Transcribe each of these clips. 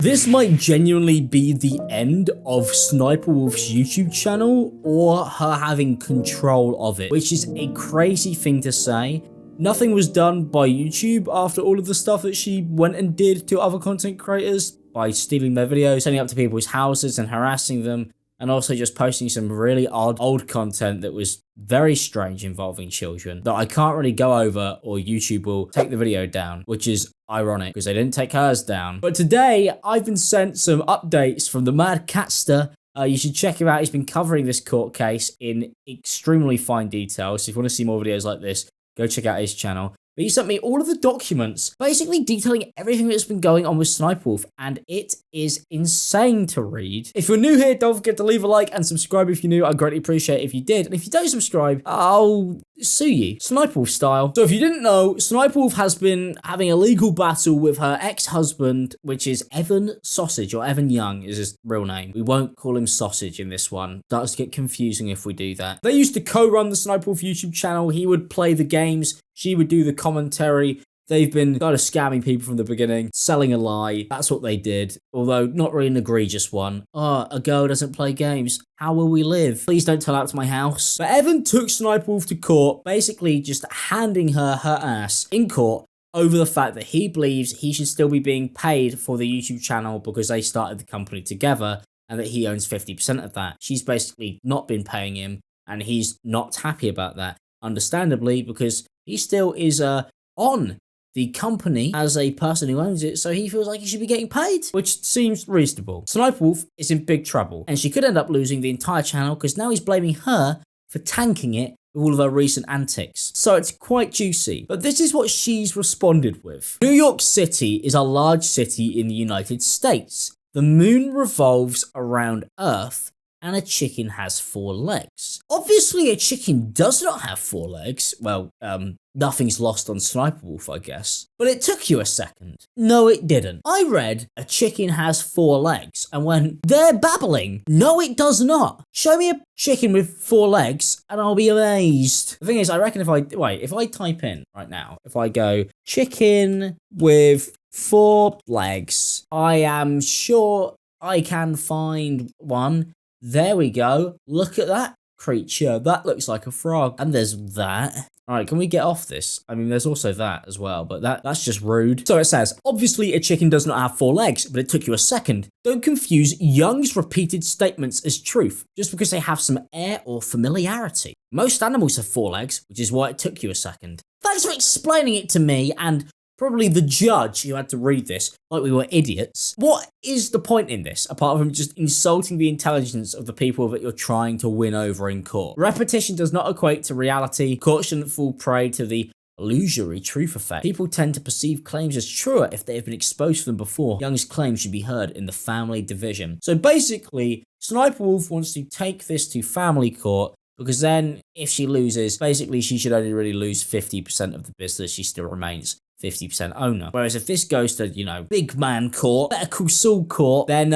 This might genuinely be the end of Sniperwolf's YouTube channel or her having control of it, which is a crazy thing to say. Nothing was done by YouTube after all of the stuff that she went and did to other content creators by stealing their videos, sending up to people's houses and harassing them, and also just posting some really odd old content that was very strange involving children that I can't really go over, or YouTube will take the video down, which is ironic because they didn't take hers down. But today I've been sent some updates from the madcatster. You should check him out. He's been covering this court case in extremely fine detail. So if you want to see more videos like this, go check out his channel. But he sent me all of the documents, basically detailing everything that's been going on with Sniperwolf, and it is insane to read. If you're new here, don't forget to leave a like and subscribe if you're new. I'd greatly appreciate it if you did. And if you don't subscribe, I'll sue you, Sniperwolf style. So if you didn't know, Sniperwolf has been having a legal battle with her ex-husband, which is Evan Sausage, or Evan Young is his real name. We won't call him Sausage in this one. That does get confusing if we do that. They used to co-run the Sniperwolf YouTube channel. He would play the games, she would do the commentary. They've been kind of scamming people from the beginning, selling a lie. That's what they did, although not really an egregious one. Oh, a girl doesn't play games. How will we live? Please don't tell out to my house. But Evan took Sniperwolf to court, basically just handing her ass in court over the fact that he believes he should still be being paid for the YouTube channel because they started the company together and that he owns 50% of that. She's basically not been paying him, and he's not happy about that. Understandably, because he still is on the company as a person who owns it, so he feels like he should be getting paid, which seems reasonable. Sniperwolf is in big trouble, and she could end up losing the entire channel because now he's blaming her for tanking it with all of her recent antics. So it's quite juicy. But this is what she's responded with. New York City is a large city in the United States. The moon revolves around Earth, and a chicken has 4 legs. Obviously, a chicken does not have 4 legs. Well, nothing's lost on Sniperwolf, I guess. But it took you a second. No, it didn't. I read a chicken has 4 legs and went, they're babbling. No, it does not. Show me a chicken with 4 legs and I'll be amazed. The thing is, I reckon if I type in right now, if I go chicken with 4 legs, I am sure I can find one. There we go. Look at that creature. That looks like a frog. And there's that. All right, can we get off this? I mean, there's also that as well, but that's just rude. So it says, obviously a chicken does not have 4 legs, but it took you a second. Don't confuse Young's repeated statements as truth, just because they have some air or familiarity. Most animals have 4 legs, which is why it took you a second. Thanks for explaining it to me and probably the judge who had to read this like we were idiots. What is the point in this, apart from just insulting the intelligence of the people that you're trying to win over in court? Repetition does not equate to reality. Court shouldn't fall prey to the illusory truth effect. People tend to perceive claims as truer if they have been exposed to them before. Young's claims should be heard in the family division. So basically, Sniperwolf wants to take this to family court, because then if she loses, basically she should only really lose 50% of the business. She still remains 50% owner. Whereas if this goes to, big man court, Better Call Saul court, then,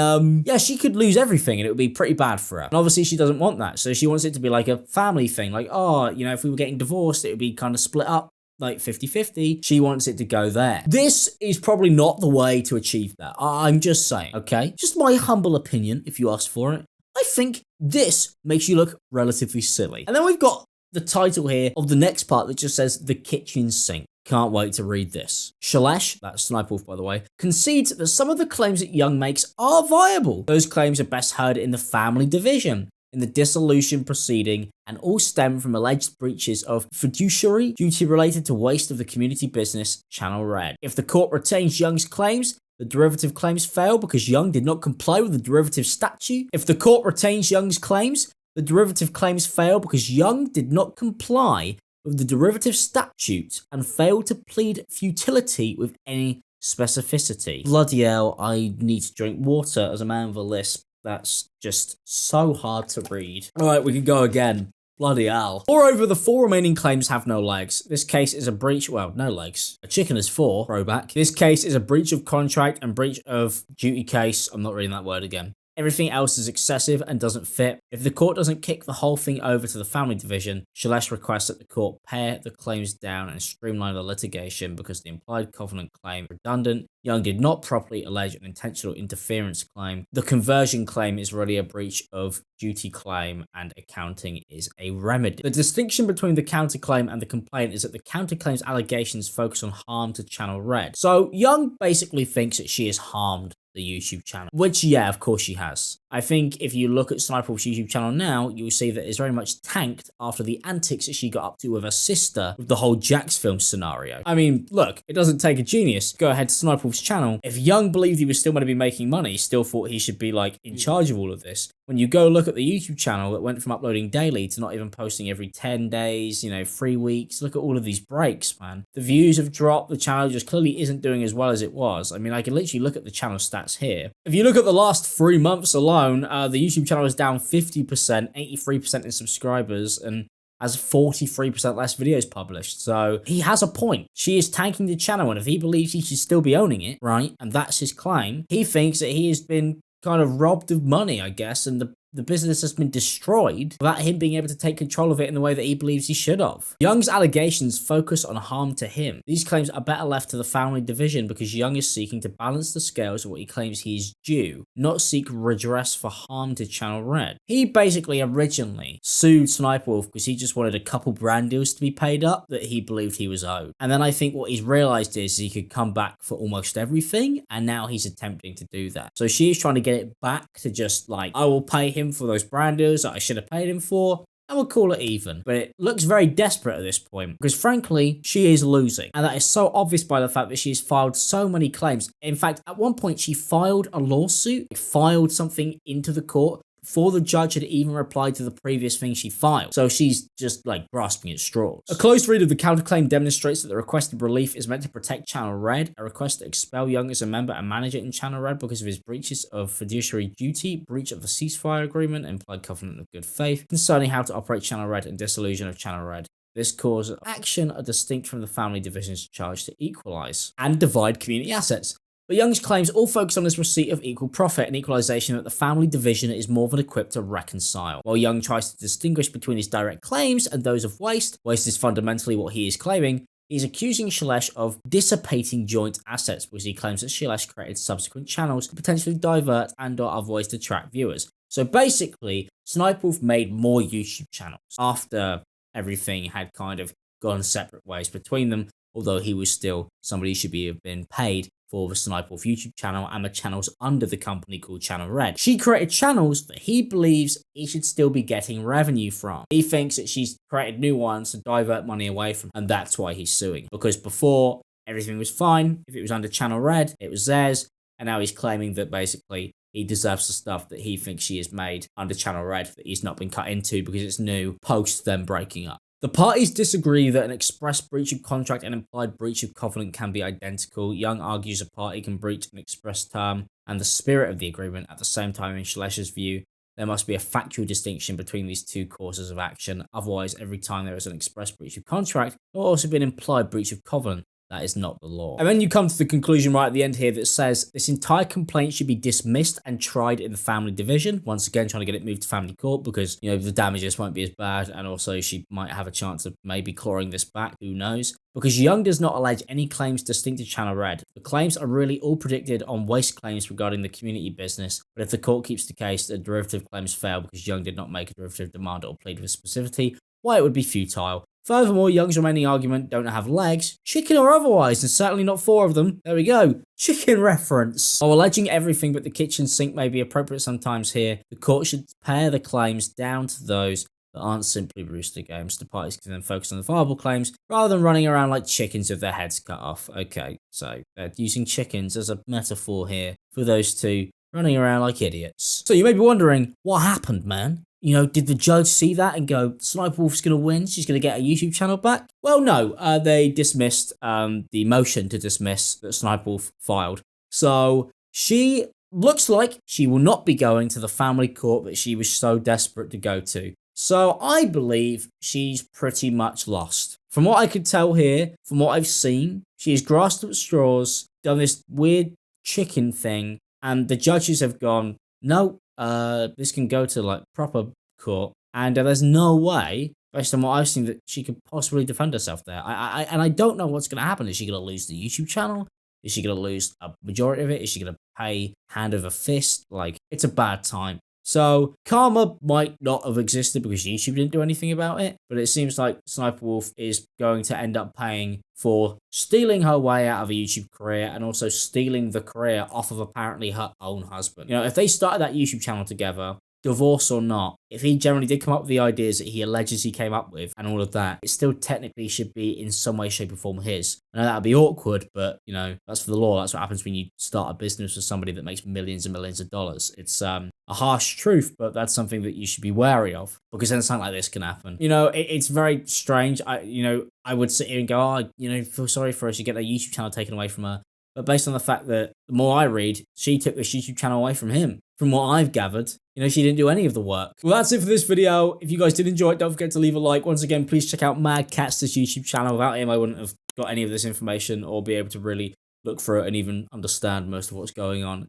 yeah, she could lose everything and it would be pretty bad for her. And obviously she doesn't want that. So she wants it to be like a family thing. Like, oh, if we were getting divorced, it would be kind of split up, like 50-50. She wants it to go there. This is probably not the way to achieve that. I'm just saying, okay? Just my humble opinion, if you asked for it. I think this makes you look relatively silly. And then we've got the title here of the next part that just says the kitchen sink. Can't wait to read this. Shalesh, that's Sniperwolf by the way, concedes that some of the claims that Young makes are viable. Those claims are best heard in the family division, in the dissolution proceeding, and all stem from alleged breaches of fiduciary duty related to waste of the community business, Channel Red. If the court retains Young's claims, the derivative claims fail because Young did not comply with the derivative statute. If the court retains Young's claims, the derivative claims fail because Young did not comply with the derivative statute and failed to plead futility with any specificity. Bloody hell, I need to drink water as a man with a lisp. That's just so hard to read. All right, we can go again. Bloody hell. Moreover, the 4 remaining claims have no legs. This case is a breach, well, no legs. A chicken is 4, throwback. This case is a breach of contract and breach of duty case. I'm not reading that word again. Everything else is excessive and doesn't fit. If the court doesn't kick the whole thing over to the family division, Shailesh requests that the court pare the claims down and streamline the litigation because the implied covenant claim is redundant. Young did not properly allege an intentional interference claim. The conversion claim is really a breach of duty claim, and accounting is a remedy. The distinction between the counterclaim and the complaint is that the counterclaim's allegations focus on harm to Channel Red. So Young basically thinks that she has harmed the YouTube channel, which, yeah, of course she has. I think if you look at Sniperwolf's YouTube channel now, you will see that it's very much tanked after the antics that she got up to with her sister with the whole Jax film scenario. I mean, look, it doesn't take a genius. Go ahead to Sniperwolf's channel. If Young believed he was still going to be making money, still thought he should be like in charge of all of this, when you go look at the YouTube channel that went from uploading daily to not even posting every 10 days, 3 weeks, look at all of these breaks, man. The views have dropped. The channel just clearly isn't doing as well as it was. I mean, I can literally look at the channel stats here. If you look at the last 3 months alone, the YouTube channel is down 50%, 83% in subscribers, and has 43% less videos published. So he has a point. She is tanking the channel, and if he believes he should still be owning it, right, and that's his claim, he thinks that he has been kind of robbed of money, I guess, and the business has been destroyed without him being able to take control of it in the way that he believes he should have. Young's allegations focus on harm to him. These claims are better left to the family division because Young is seeking to balance the scales of what he claims he is due, not seek redress for harm to Channel Red. He basically originally sued Sniperwolf because he just wanted a couple brand deals to be paid up that he believed he was owed. And then I think what he's realized is he could come back for almost everything, and now he's attempting to do that. So she is trying to get it back to just like, I will pay him for those brand deals that I should have paid him for, and we'll call it even. But it looks very desperate at this point because frankly, she is losing. And that is so obvious by the fact that she's filed so many claims. In fact, at one point she filed a lawsuit, filed something into the court before the judge had even replied to the previous thing she filed. So she's just like grasping at straws. A close read of the counterclaim demonstrates that the requested relief is meant to protect Channel Red, a request to expel Young as a member and manager in Channel Red because of his breaches of fiduciary duty, breach of the ceasefire agreement, implied covenant of good faith, concerning how to operate Channel Red and dissolution of Channel Red. This cause of action are distinct from the family division's charge to equalize and divide community assets. But Young's claims all focus on his receipt of equal profit and equalization that the family division is more than equipped to reconcile. While Young tries to distinguish between his direct claims and those of waste is fundamentally what he is claiming, he's accusing Shailesh of dissipating joint assets because he claims that Shailesh created subsequent channels to potentially divert and/or otherwise detract viewers. So basically, Sniperwolf made more YouTube channels after everything had kind of gone separate ways between them, although he was still somebody who should have been paid for the Sniperwolf YouTube channel and the channels under the company called Channel Red. She created channels that he believes he should still be getting revenue from. He thinks that she's created new ones to divert money away from, and that's why he's suing. Because before, everything was fine. If it was under Channel Red, it was theirs, and now he's claiming that basically he deserves the stuff that he thinks she has made under Channel Red that he's not been cut into because it's new post them breaking up. The parties disagree that an express breach of contract and implied breach of covenant can be identical. Young argues a party can breach an express term and the spirit of the agreement. At the same time, in Shailesh's view, there must be a factual distinction between these two causes of action. Otherwise, every time there is an express breach of contract, there will also be an implied breach of covenant. That is not the law. And then you come to the conclusion right at the end here that says this entire complaint should be dismissed and tried in the family division. Once again, trying to get it moved to family court because, the damages won't be as bad. And also she might have a chance of maybe clawing this back. Who knows? Because Young does not allege any claims distinct to Channel Red. The claims are really all predicted on waste claims regarding the community business. But if the court keeps the case, the derivative claims fail because Young did not make a derivative demand or plead with specificity, why it would be futile. Furthermore, Young's remaining argument don't have legs, chicken or otherwise, and certainly not 4 of them. There we go. Chicken reference. While alleging everything but the kitchen sink may be appropriate sometimes here, the court should pare the claims down to those that aren't simply rooster games. The parties can then focus on the viable claims rather than running around like chickens with their heads cut off. Okay, so they're using chickens as a metaphor here for those two running around like idiots. So you may be wondering, what happened, man? Did the judge see that and go, Sniperwolf's going to win? She's going to get a YouTube channel back? Well, no. They dismissed the motion to dismiss that Sniperwolf filed. So she looks like she will not be going to the family court that she was so desperate to go to. So I believe she's pretty much lost. From what I could tell here, from what I've seen, she has grasped at straws, done this weird chicken thing, and the judges have gone, no, this can go to like proper court, and there's no way, based on what I've seen, that she could possibly defend herself there. And I don't know what's gonna happen. Is she gonna lose the YouTube channel? Is she gonna lose a majority of it? Is she gonna pay hand over fist? Like, it's a bad time. So karma might not have existed because YouTube didn't do anything about it, but it seems like Sniperwolf is going to end up paying for stealing her way out of a YouTube career and also stealing the career off of apparently her own husband. You know, if they started that YouTube channel together, divorce or not, if he generally did come up with the ideas that he alleges he came up with and all of that, it still technically should be in some way, shape, or form his. I know that would be awkward, but, you know, that's for the law. That's what happens when you start a business with somebody that makes millions and millions of dollars. It's a harsh truth, but that's something that you should be wary of, because then something like this can happen. You know, it's very strange. I would sit here and go, oh, you know, feel sorry for her. She get a YouTube channel taken away from her. But based on the fact that the more I read, she took this YouTube channel away from him. From what I've gathered, you know, she didn't do any of the work. Well, that's it for this video. If you guys did enjoy it, don't forget to leave a like. Once again, please check out madcatster's YouTube channel. Without him, I wouldn't have got any of this information or be able to really look through it and even understand most of what's going on.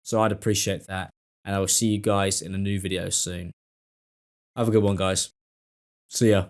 So I'd appreciate that. And I will see you guys in a new video soon. Have a good one, guys. See ya.